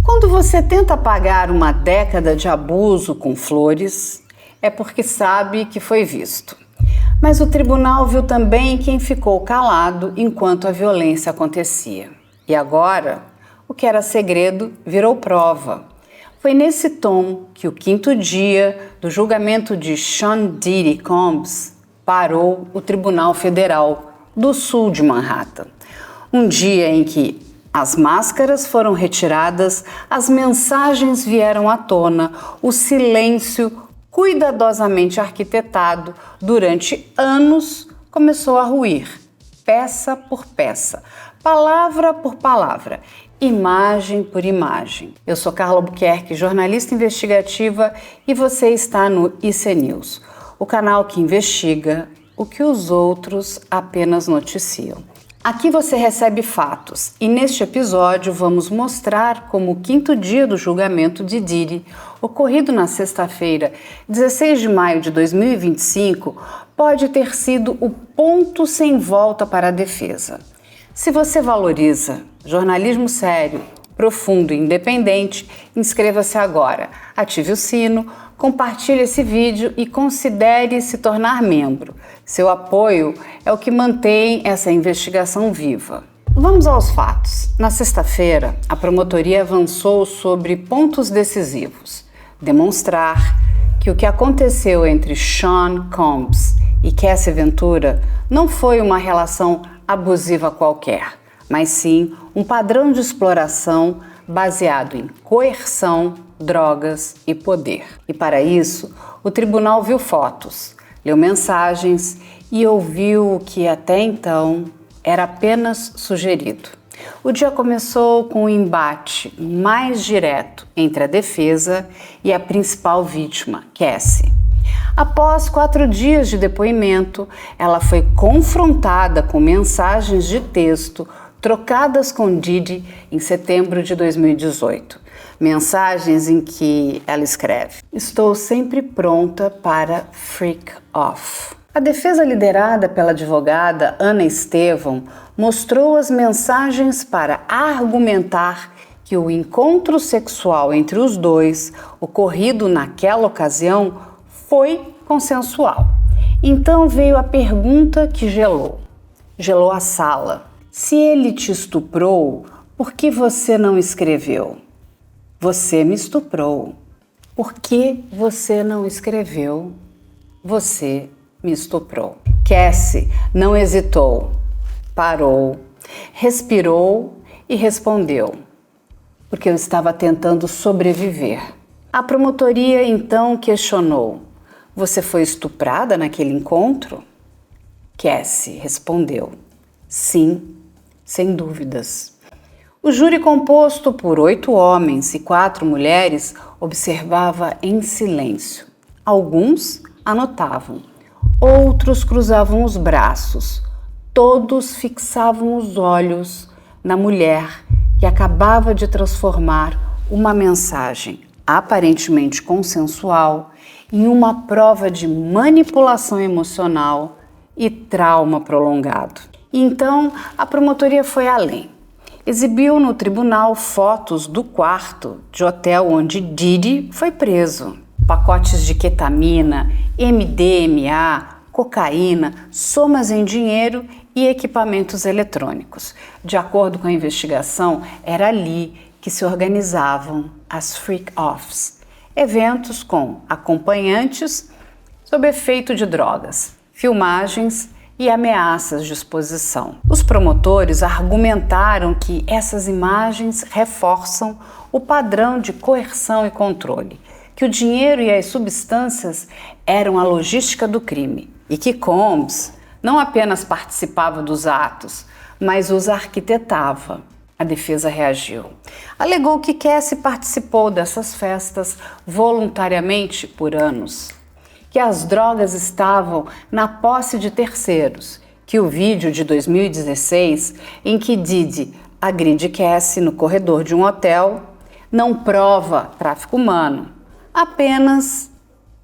Quando você tenta pagar uma década de abuso com flores, é porque sabe que foi visto. Mas o tribunal viu também quem ficou calado enquanto a violência acontecia. E agora, o que era segredo virou prova. Foi nesse tom que o 5º dia do julgamento de Sean Diddy Combs parou o Tribunal Federal do Sul de Manhattan. Um dia em que as máscaras foram retiradas, as mensagens vieram à tona, o silêncio cuidadosamente arquitetado durante anos começou a ruir, peça por peça, palavra por palavra, imagem por imagem. Eu sou Carla Albuquerque, jornalista investigativa, e você está no IC News, o canal que investiga o que os outros apenas noticiam. Aqui você recebe fatos e neste episódio vamos mostrar como o 5º dia do julgamento de Diddy, ocorrido na sexta-feira, 16 de maio de 2025, pode ter sido o ponto sem volta para a defesa. Se você valoriza jornalismo sério, profundo e independente, inscreva-se agora, ative o sino, compartilhe esse vídeo e considere se tornar membro. Seu apoio é o que mantém essa investigação viva. Vamos aos fatos. Na sexta-feira, a promotoria avançou sobre pontos decisivos. Demonstrar que o que aconteceu entre Sean Combs e Cassie Ventura não foi uma relação abusiva qualquer, mas sim um padrão de exploração baseado em coerção, drogas e poder. E para isso, o tribunal viu fotos, leu mensagens e ouviu o que até então era apenas sugerido. O dia começou com um embate mais direto entre a defesa e a principal vítima, Cassie. Após 4 dias de depoimento, ela foi confrontada com mensagens de texto trocadas com Diddy em setembro de 2018. Mensagens em que ela escreve: "Estou sempre pronta para freak off." A defesa, liderada pela advogada Ana Estevão, mostrou as mensagens para argumentar que o encontro sexual entre os dois, ocorrido naquela ocasião, foi consensual. Então veio a pergunta que gelou a sala. Se ele te estuprou, por que você não escreveu? Você me estuprou. Por que você não escreveu? Você me estuprou. Cassie não hesitou, parou, respirou e respondeu: porque eu estava tentando sobreviver. A promotoria então questionou: você foi estuprada naquele encontro? Cassie respondeu: sim, sem dúvidas. O júri, composto por 8 homens e 4 mulheres, observava em silêncio. Alguns anotavam, outros cruzavam os braços, todos fixavam os olhos na mulher que acabava de transformar uma mensagem aparentemente consensual em uma prova de manipulação emocional e trauma prolongado. Então, a promotoria foi além. Exibiu no tribunal fotos do quarto de hotel onde Diddy foi preso. Pacotes de ketamina, MDMA, cocaína, somas em dinheiro e equipamentos eletrônicos. De acordo com a investigação, era ali que se organizavam as freak-offs, eventos com acompanhantes sob efeito de drogas, filmagens e ameaças de exposição. Os promotores argumentaram que essas imagens reforçam o padrão de coerção e controle, que o dinheiro e as substâncias eram a logística do crime e que Combs não apenas participava dos atos, mas os arquitetava. A defesa reagiu. Alegou que Cassie participou dessas festas voluntariamente por anos, que as drogas estavam na posse de terceiros, que o vídeo de 2016, em que Diddy agride Cassie no corredor de um hotel, não prova tráfico humano, apenas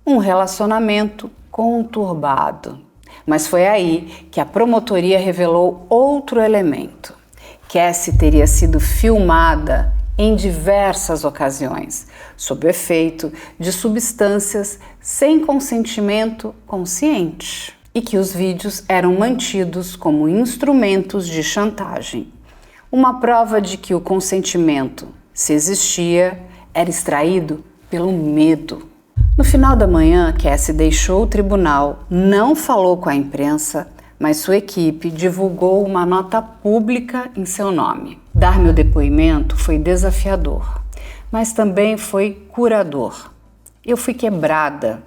um relacionamento conturbado. Mas foi aí que a promotoria revelou outro elemento. Cassie teria sido filmada em diversas ocasiões, sob o efeito de substâncias sem consentimento consciente, e que os vídeos eram mantidos como instrumentos de chantagem. Uma prova de que o consentimento, se existia, era extraído pelo medo. No final da manhã, Cassie deixou o tribunal, não falou com a imprensa, mas sua equipe divulgou uma nota pública em seu nome. Dar meu depoimento foi desafiador, mas também foi curador. Eu fui quebrada,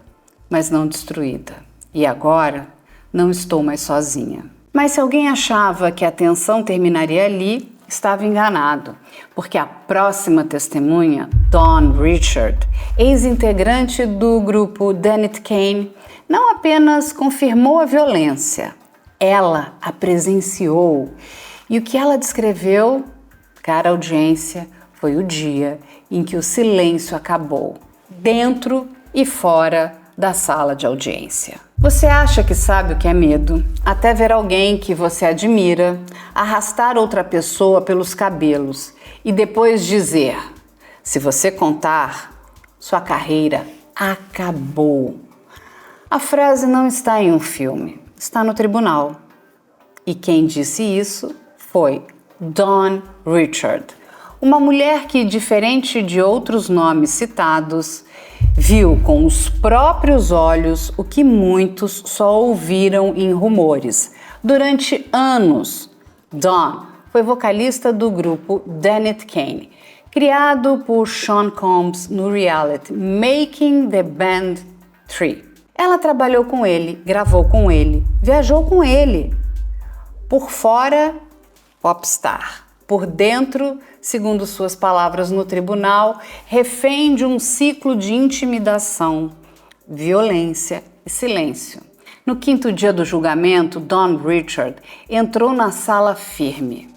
mas não destruída. E agora não estou mais sozinha. Mas se alguém achava que a tensão terminaria ali, estava enganado, porque a próxima testemunha, Dawn Richard, ex-integrante do grupo Danity Kane, não apenas confirmou a violência, ela a presenciou. E o que ela descreveu, cara audiência, foi o dia em que o silêncio acabou, dentro e fora da sala de audiência. Você acha que sabe o que é medo, até ver alguém que você admira arrastar outra pessoa pelos cabelos e depois dizer: se você contar, sua carreira acabou. A frase não está em um filme, está no tribunal. E quem disse isso foi Dawn Richard, uma mulher que, diferente de outros nomes citados, viu com os próprios olhos o que muitos só ouviram em rumores. Durante anos, Dawn foi vocalista do grupo Danity Kane, criado por Sean Combs no reality Making the Band 3. Ela trabalhou com ele, gravou com ele, viajou com ele. Por fora, popstar. Por dentro, segundo suas palavras no tribunal, refém de um ciclo de intimidação, violência e silêncio. No quinto dia do julgamento, Dawn Richard entrou na sala firme.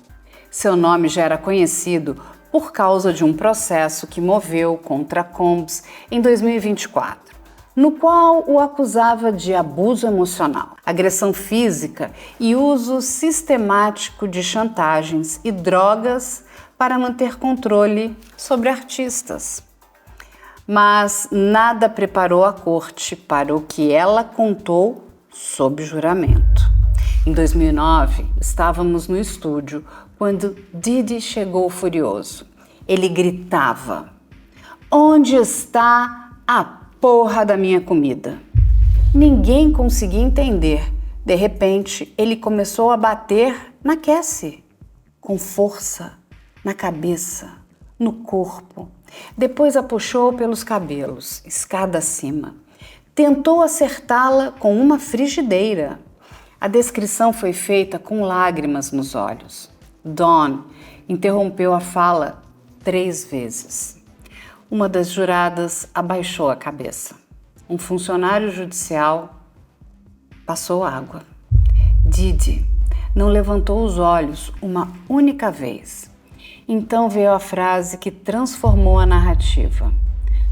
Seu nome já era conhecido por causa de um processo que moveu contra Combs em 2024, no qual o acusava de abuso emocional, agressão física e uso sistemático de chantagens e drogas para manter controle sobre artistas. Mas nada preparou a corte para o que ela contou sob juramento. Em 2009, estávamos no estúdio quando Diddy chegou furioso. Ele gritava: "Onde está a porra da minha comida?" Ninguém conseguia entender. De repente, ele começou a bater na Cassie, com força, na cabeça, no corpo. Depois a puxou pelos cabelos, escada acima. Tentou acertá-la com uma frigideira. A descrição foi feita com lágrimas nos olhos. Dawn interrompeu a fala 3 vezes. Uma das juradas abaixou a cabeça. Um funcionário judicial passou água. Diddy não levantou os olhos uma única vez. Então veio a frase que transformou a narrativa.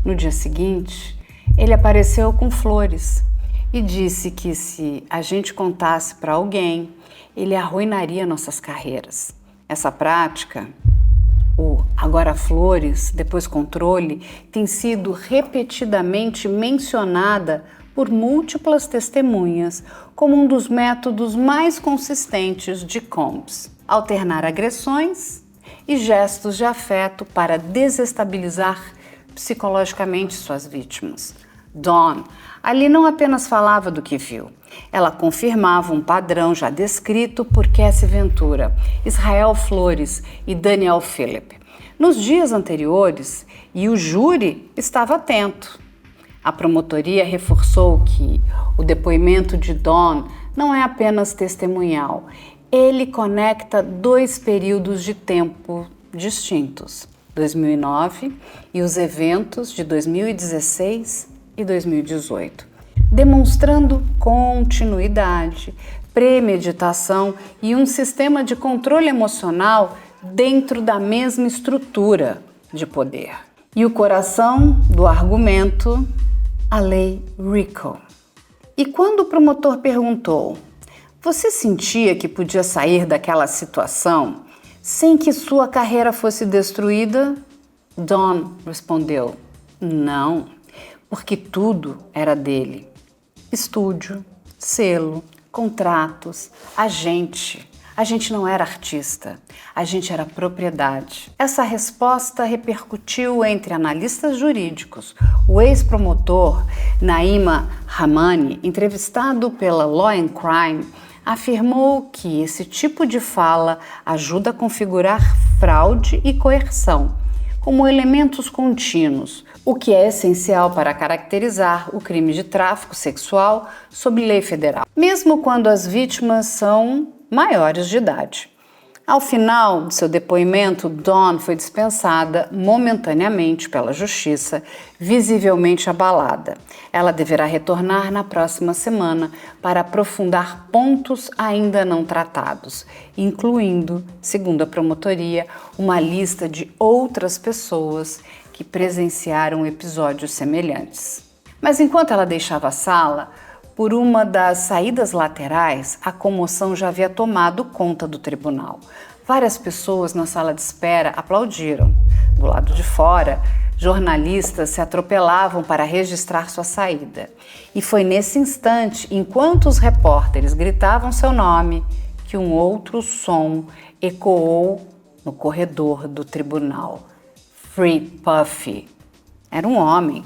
No dia seguinte, ele apareceu com flores e disse que se a gente contasse para alguém, ele arruinaria nossas carreiras. Essa prática, o agora flores, depois controle, tem sido repetidamente mencionada por múltiplas testemunhas como um dos métodos mais consistentes de Combs. Alternar agressões e gestos de afeto para desestabilizar psicologicamente suas vítimas. Dawn ali não apenas falava do que viu, ela confirmava um padrão já descrito por Cassie Ventura, Israel Flores e Daniel Phillip nos dias anteriores, e o júri estava atento. A promotoria reforçou que o depoimento de Dawn não é apenas testemunhal, ele conecta 2 períodos de tempo distintos, 2009 e os eventos de 2016 e 2018, demonstrando continuidade, premeditação e um sistema de controle emocional dentro da mesma estrutura de poder. E o coração do argumento, a lei RICO. E quando o promotor perguntou: "Você sentia que podia sair daquela situação sem que sua carreira fosse destruída?", Don respondeu: não, porque tudo era dele. Estúdio, selo, contratos, agente. A gente não era artista, a gente era propriedade. Essa resposta repercutiu entre analistas jurídicos. O ex-promotor Naima Rahmani, entrevistado pela Law and Crime, afirmou que esse tipo de fala ajuda a configurar fraude e coerção como elementos contínuos, o que é essencial para caracterizar o crime de tráfico sexual sob lei federal, mesmo quando as vítimas são maiores de idade. Ao final de seu depoimento, Dawn foi dispensada momentaneamente pela justiça, visivelmente abalada. Ela deverá retornar na próxima semana para aprofundar pontos ainda não tratados, incluindo, segundo a promotoria, uma lista de outras pessoas que presenciaram episódios semelhantes. Mas enquanto ela deixava a sala, por uma das saídas laterais, a comoção já havia tomado conta do tribunal. Várias pessoas na sala de espera aplaudiram. Do lado de fora, jornalistas se atropelavam para registrar sua saída. E foi nesse instante, enquanto os repórteres gritavam seu nome, que um outro som ecoou no corredor do tribunal. Free Puffy. Era um homem,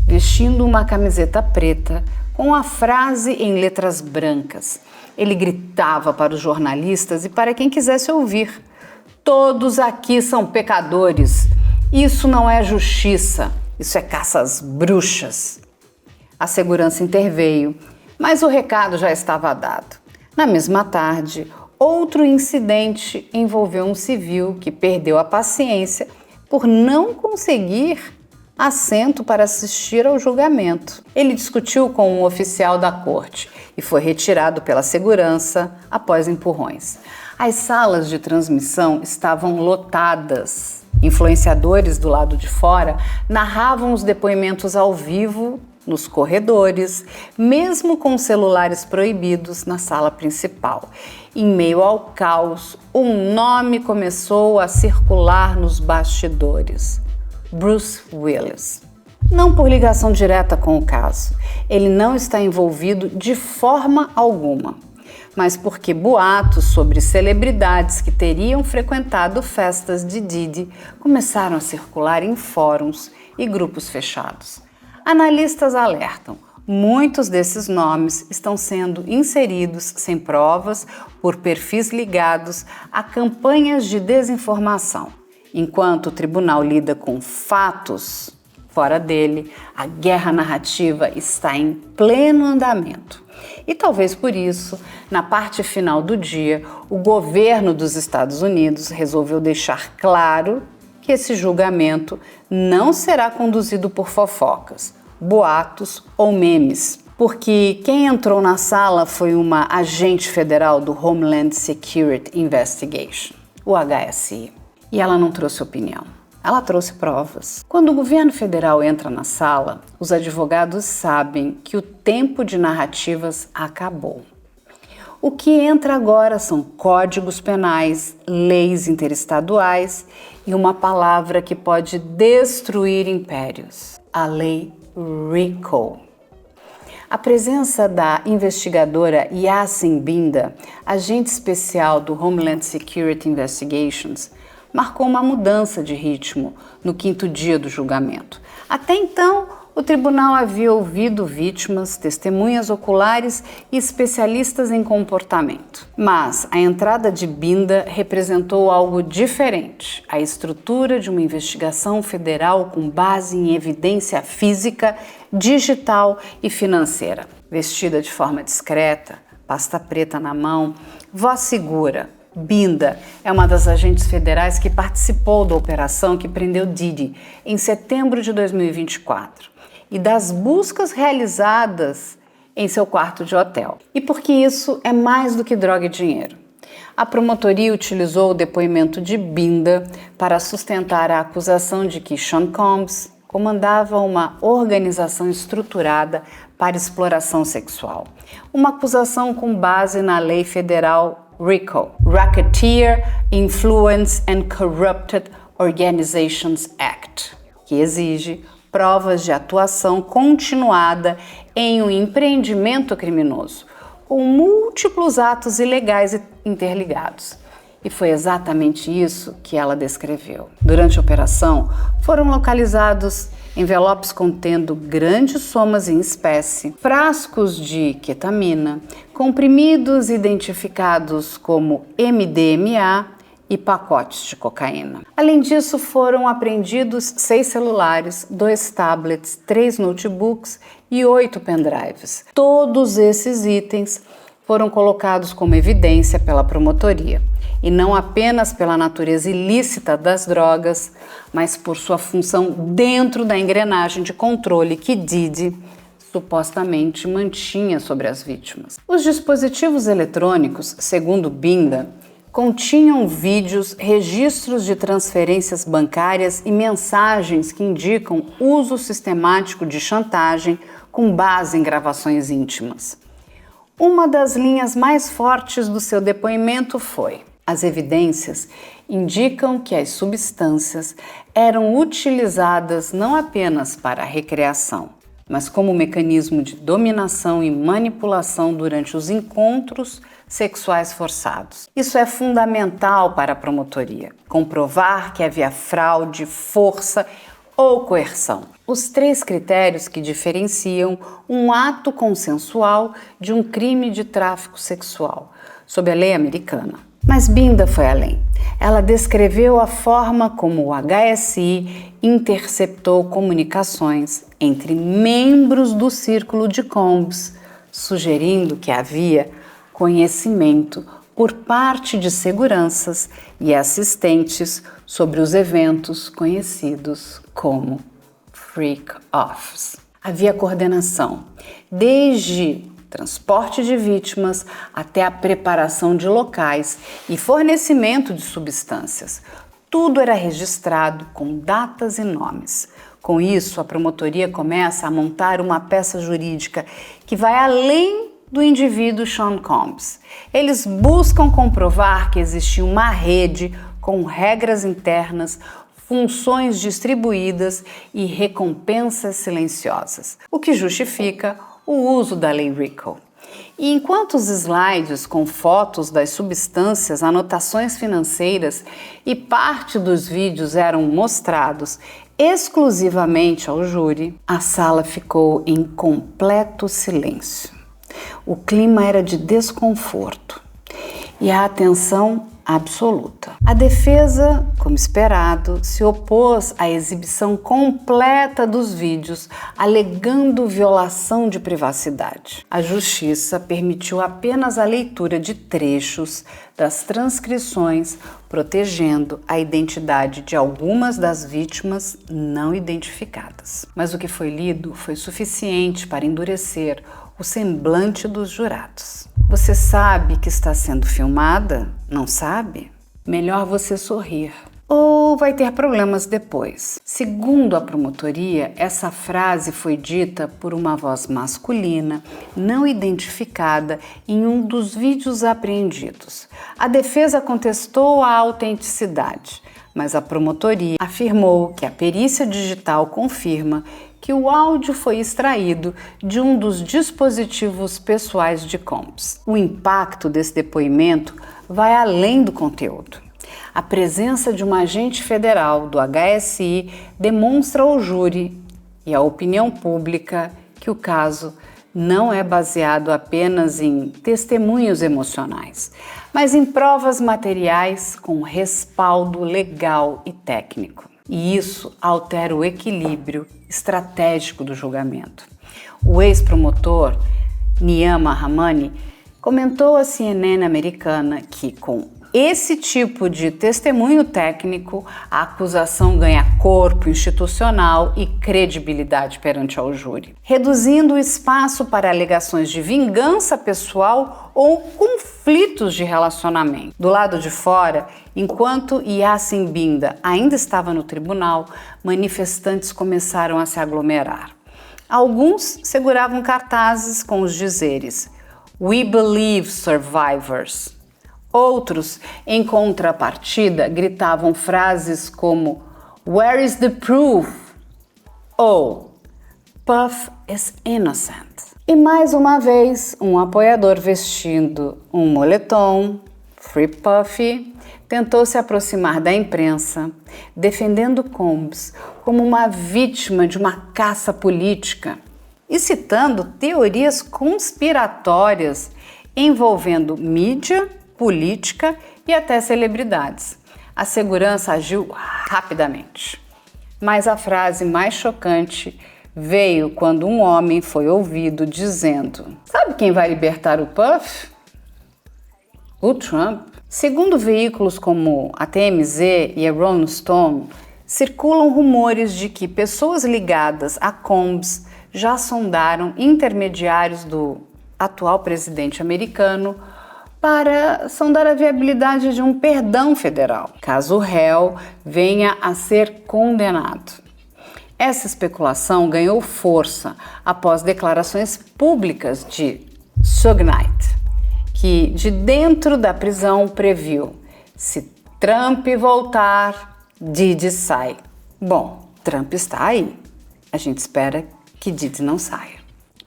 vestindo uma camiseta preta, com a frase em letras brancas. Ele gritava para os jornalistas e para quem quisesse ouvir: todos aqui são pecadores. Isso não é justiça, isso é caça às bruxas. A segurança interveio, mas o recado já estava dado. Na mesma tarde, outro incidente envolveu um civil que perdeu a paciência por não conseguir assento para assistir ao julgamento. Ele discutiu com um oficial da corte e foi retirado pela segurança após empurrões. As salas de transmissão estavam lotadas. Influenciadores do lado de fora narravam os depoimentos ao vivo nos corredores, mesmo com celulares proibidos na sala principal. Em meio ao caos, um nome começou a circular nos bastidores: Bruce Willis. Não por ligação direta com o caso, ele não está envolvido de forma alguma, mas porque boatos sobre celebridades que teriam frequentado festas de Diddy começaram a circular em fóruns e grupos fechados. Analistas alertam: muitos desses nomes estão sendo inseridos sem provas por perfis ligados a campanhas de desinformação. Enquanto o tribunal lida com fatos fora dele, a guerra narrativa está em pleno andamento. E talvez por isso, na parte final do dia, o governo dos Estados Unidos resolveu deixar claro que esse julgamento não será conduzido por fofocas, boatos ou memes, porque quem entrou na sala foi uma agente federal do Homeland Security Investigation, o HSI. E ela não trouxe opinião, ela trouxe provas. Quando o governo federal entra na sala, os advogados sabem que o tempo de narrativas acabou. O que entra agora são códigos penais, leis interestaduais e uma palavra que pode destruir impérios: a lei RICO. A presença da investigadora Yassin Binda, agente especial do Homeland Security Investigations, marcou uma mudança de ritmo no quinto dia do julgamento. Até então, o tribunal havia ouvido vítimas, testemunhas oculares e especialistas em comportamento. Mas a entrada de Binda representou algo diferente: a estrutura de uma investigação federal com base em evidência física, digital e financeira. Vestida de forma discreta, pasta preta na mão, voz segura, Binda é uma das agentes federais que participou da operação que prendeu Diddy em setembro de 2024 e das buscas realizadas em seu quarto de hotel. E porque isso é mais do que droga e dinheiro. A promotoria utilizou o depoimento de Binda para sustentar a acusação de que Sean Combs comandava uma organização estruturada para exploração sexual. Uma acusação com base na lei federal RICO, Racketeer, Influence and Corrupted Organizations Act. que exige provas de atuação continuada em um empreendimento criminoso, com múltiplos atos ilegais interligados. E foi exatamente isso que ela descreveu. Durante a operação, foram localizados envelopes contendo grandes somas em espécie, frascos de ketamina, comprimidos identificados como MDMA e pacotes de cocaína. Além disso, foram apreendidos 6 celulares, 2 tablets, 3 notebooks e 8 pendrives. Todos esses itens foram colocados como evidência pela promotoria, e não apenas pela natureza ilícita das drogas, mas por sua função dentro da engrenagem de controle que Didi supostamente mantinha sobre as vítimas. Os dispositivos eletrônicos, segundo Binda, continham vídeos, registros de transferências bancárias e mensagens que indicam uso sistemático de chantagem com base em gravações íntimas. Uma das linhas mais fortes do seu depoimento foi: as evidências indicam que as substâncias eram utilizadas não apenas para a recreação, mas como mecanismo de dominação e manipulação durante os encontros sexuais forçados. Isso é fundamental para a promotoria: comprovar que havia fraude, força ou coerção. Os 3 critérios que diferenciam um ato consensual de um crime de tráfico sexual, sob a lei americana. Mas Binda foi além. Ela descreveu a forma como o HSI interceptou comunicações entre membros do círculo de Combs, sugerindo que havia conhecimento por parte de seguranças e assistentes sobre os eventos conhecidos como freak-offs. Havia coordenação, desde transporte de vítimas até a preparação de locais e fornecimento de substâncias. Tudo era registrado com datas e nomes. Com isso, a promotoria começa a montar uma peça jurídica que vai além do indivíduo Sean Combs. Eles buscam comprovar que existia uma rede com regras internas, funções distribuídas e recompensas silenciosas, o que justifica o uso da lei RICO. E enquanto os slides com fotos das substâncias, anotações financeiras e parte dos vídeos eram mostrados exclusivamente ao júri, a sala ficou em completo silêncio. O clima era de desconforto e a atenção absoluta. A defesa, como esperado, se opôs à exibição completa dos vídeos, alegando violação de privacidade. A justiça permitiu apenas a leitura de trechos das transcrições, protegendo a identidade de algumas das vítimas não identificadas. Mas o que foi lido foi suficiente para endurecer o semblante dos jurados. Você sabe que está sendo filmada? Não sabe? Melhor você sorrir. Ou vai ter problemas depois. Segundo a promotoria, essa frase foi dita por uma voz masculina, não identificada, em um dos vídeos apreendidos. A defesa contestou a autenticidade, mas a promotoria afirmou que a perícia digital confirma que o áudio foi extraído de um dos dispositivos pessoais de Combs. O impacto desse depoimento vai além do conteúdo. A presença de um agente federal do HSI demonstra ao júri e à opinião pública que o caso não é baseado apenas em testemunhos emocionais, mas em provas materiais com respaldo legal e técnico. E isso altera o equilíbrio estratégico do julgamento. O ex-promotor Niyama Ramani comentou à CNN americana que, com esse tipo de testemunho técnico, a acusação ganha corpo institucional e credibilidade perante ao júri, reduzindo o espaço para alegações de vingança pessoal ou conflitos de relacionamento. Do lado de fora, enquanto Yassin Binda ainda estava no tribunal, manifestantes começaram a se aglomerar. Alguns seguravam cartazes com os dizeres "We believe survivors". Outros, em contrapartida, gritavam frases como "Where is the proof?" ou Puff is innocent. E mais uma vez, um apoiador vestindo um moletom, Free Puffy, tentou se aproximar da imprensa, defendendo Combs como uma vítima de uma caça política e citando teorias conspiratórias envolvendo mídia, política e até celebridades. A segurança agiu rapidamente. Mas a frase mais chocante veio quando um homem foi ouvido dizendo: "Sabe quem vai libertar o Puff? O Trump." Segundo veículos como a TMZ e a Rolling Stone, circulam rumores de que pessoas ligadas a Combs já sondaram intermediários do atual presidente americano para sondar a viabilidade de um perdão federal, caso o réu venha a ser condenado. Essa especulação ganhou força após declarações públicas de Suge Knight, que de dentro da prisão previu: se Trump voltar, Diddy sai. Bom, Trump está aí. A gente espera que Diddy não saia.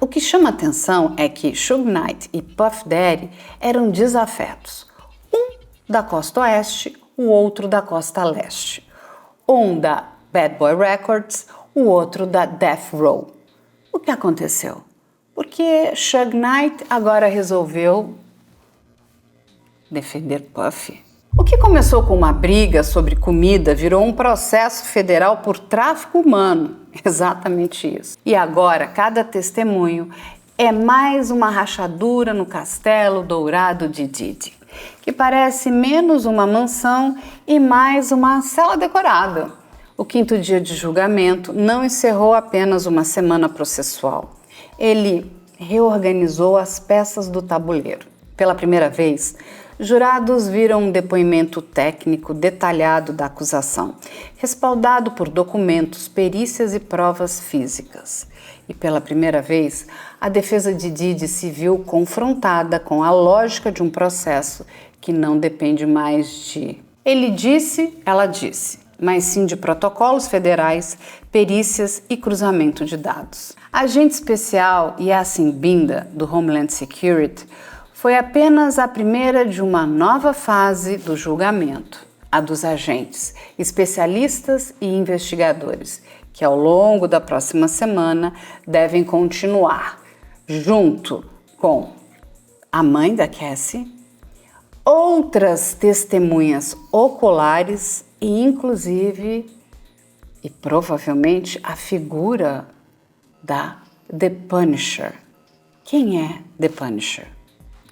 O que chama atenção é que Suge Knight e Puff Daddy eram desafetos. Um da costa oeste, o outro da costa leste. Um da Bad Boy Records, o outro da Death Row. O que aconteceu? Porque Suge Knight agora resolveu defender Puff. O que começou com uma briga sobre comida virou um processo federal por tráfico humano. Exatamente isso. E agora, cada testemunho é mais uma rachadura no castelo dourado de Diddy, que parece menos uma mansão e mais uma cela decorada. O quinto dia de julgamento não encerrou apenas uma semana processual. Ele reorganizou as peças do tabuleiro. Pela primeira vez, jurados viram um depoimento técnico detalhado da acusação, respaldado por documentos, perícias e provas físicas. E pela primeira vez, a defesa de Diddy se viu confrontada com a lógica de um processo que não depende mais de ele disse, ela disse, mas sim de protocolos federais, perícias e cruzamento de dados. A agente especial Yassin Binda, do Homeland Security, foi apenas a primeira de uma nova fase do julgamento, a dos agentes, especialistas e investigadores, que ao longo da próxima semana devem continuar, junto com a mãe da Cassie, outras testemunhas oculares e, inclusive, e provavelmente, a figura da The Punisher. Quem é The Punisher?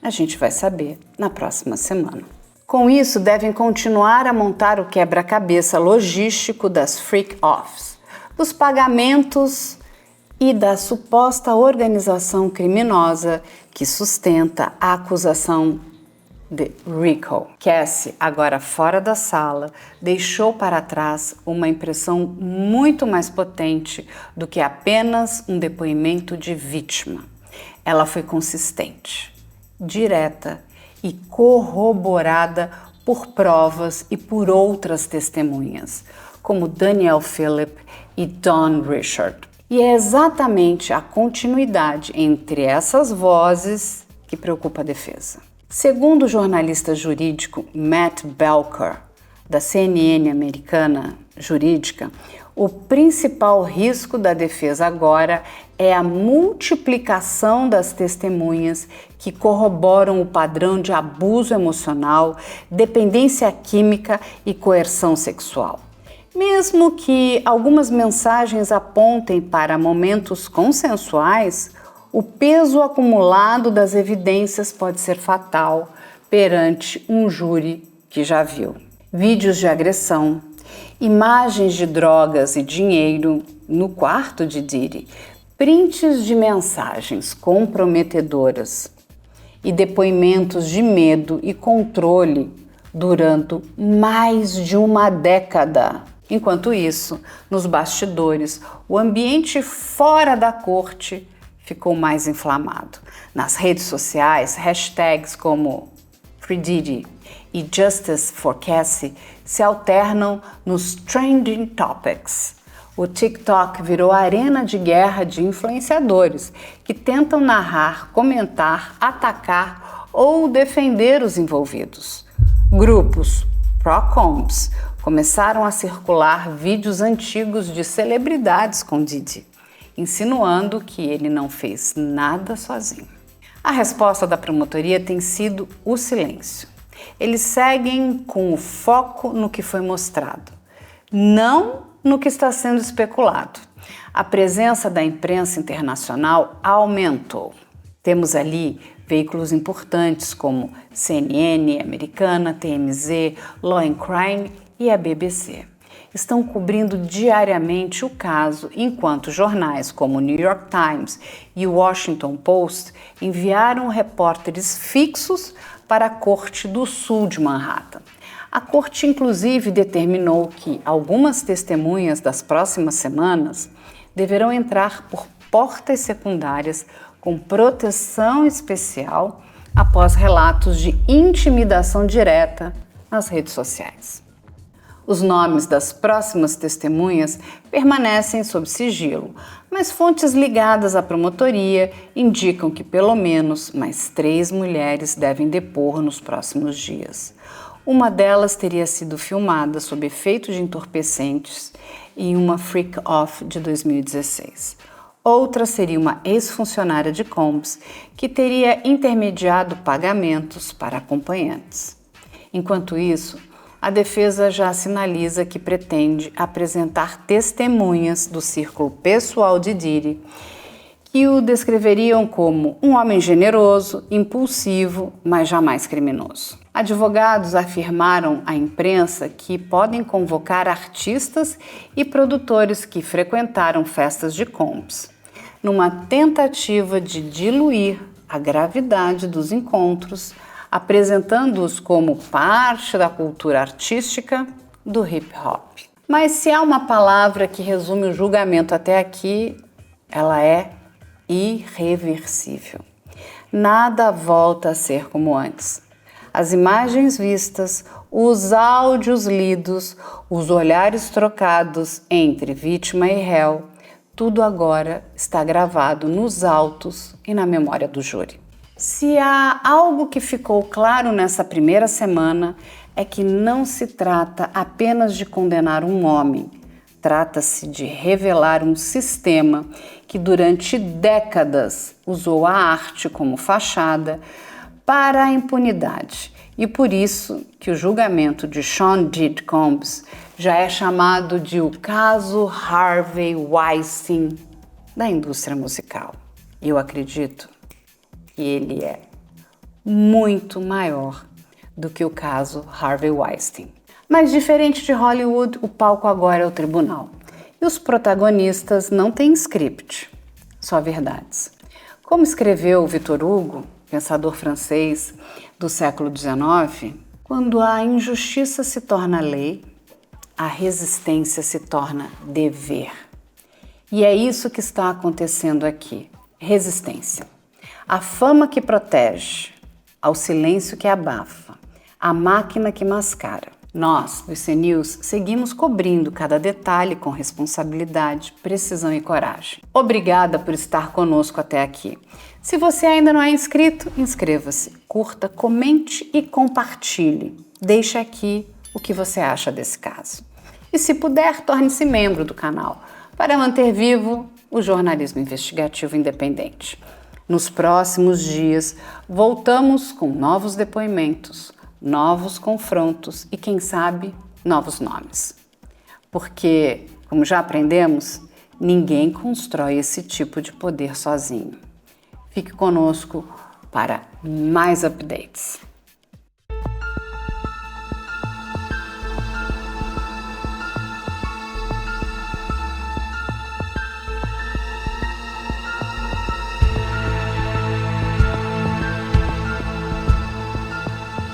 A gente vai saber na próxima semana. Com isso, devem continuar a montar o quebra-cabeça logístico das freak-offs, dos pagamentos e da suposta organização criminosa que sustenta a acusação de RICO. Cassie, agora fora da sala, deixou para trás uma impressão muito mais potente do que apenas um depoimento de vítima. Ela foi consistente, direta e corroborada por provas e por outras testemunhas, como Danielle Phillip e Dawn Richard. E é exatamente a continuidade entre essas vozes que preocupa a defesa. Segundo o jornalista jurídico Matt Belcher, da CNN americana jurídica, o principal risco da defesa agora é a multiplicação das testemunhas que corroboram o padrão de abuso emocional, dependência química e coerção sexual. Mesmo que algumas mensagens apontem para momentos consensuais, o peso acumulado das evidências pode ser fatal perante um júri que já viu vídeos de agressão, imagens de drogas e dinheiro no quarto de Diddy, prints de mensagens comprometedoras e depoimentos de medo e controle durante mais de uma década. Enquanto isso, nos bastidores, o ambiente fora da corte ficou mais inflamado. Nas redes sociais, hashtags como Free Diddy e Justice for Cassie se alternam nos trending topics. O TikTok virou arena de guerra de influenciadores que tentam narrar, comentar, atacar ou defender os envolvidos. Grupos pró-Combs começaram a circular vídeos antigos de celebridades com Diddy, insinuando que ele não fez nada sozinho. A resposta da promotoria tem sido o silêncio. Eles seguem com o foco no que foi mostrado, não no que está sendo especulado. A presença da imprensa internacional aumentou. Temos ali veículos importantes como CNN americana, TMZ, Law and Crime e a BBC. Estão cobrindo diariamente o caso, enquanto jornais como o New York Times e o Washington Post enviaram repórteres fixos para a Corte do Sul de Manhattan. A Corte, inclusive, determinou que algumas testemunhas das próximas semanas deverão entrar por portas secundárias com proteção especial após relatos de intimidação direta nas redes sociais. Os nomes das próximas testemunhas permanecem sob sigilo, mas fontes ligadas à promotoria indicam que pelo menos mais 3 mulheres devem depor nos próximos dias. Uma delas teria sido filmada sob efeito de entorpecentes em uma freak-off de 2016. Outra seria uma ex-funcionária de Combs que teria intermediado pagamentos para acompanhantes. Enquanto isso, a defesa já sinaliza que pretende apresentar testemunhas do círculo pessoal de Diddy que o descreveriam como um homem generoso, impulsivo, mas jamais criminoso. Advogados afirmaram à imprensa que podem convocar artistas e produtores que frequentaram festas de Combs, numa tentativa de diluir a gravidade dos encontros, apresentando-os como parte da cultura artística do hip-hop. Mas se há uma palavra que resume o julgamento até aqui, ela é irreversível. Nada volta a ser como antes. As imagens vistas, os áudios lidos, os olhares trocados entre vítima e réu, tudo agora está gravado nos autos e na memória do júri. Se há algo que ficou claro nessa primeira semana, é que não se trata apenas de condenar um homem. Trata-se de revelar um sistema que durante décadas usou a arte como fachada para a impunidade. E por isso que o julgamento de Sean Diddy Combs já é chamado de o caso Harvey Weinstein da indústria musical. Eu acredito que ele é muito maior do que o caso Harvey Weinstein. Mas diferente de Hollywood, o palco agora é o tribunal. E os protagonistas não têm script, só verdades. Como escreveu Victor Hugo, pensador francês do século XIX, quando a injustiça se torna lei, a resistência se torna dever. E é isso que está acontecendo aqui. Resistência. A fama que protege, ao silêncio que abafa, a máquina que mascara. Nós, do IC News, seguimos cobrindo cada detalhe com responsabilidade, precisão e coragem. Obrigada por estar conosco até aqui. Se você ainda não é inscrito, inscreva-se, curta, comente e compartilhe. Deixe aqui o que você acha desse caso. E se puder, torne-se membro do canal para manter vivo o jornalismo investigativo independente. Nos próximos dias, voltamos com novos depoimentos, novos confrontos e, quem sabe, novos nomes. Porque, como já aprendemos, ninguém constrói esse tipo de poder sozinho. Fique conosco para mais updates.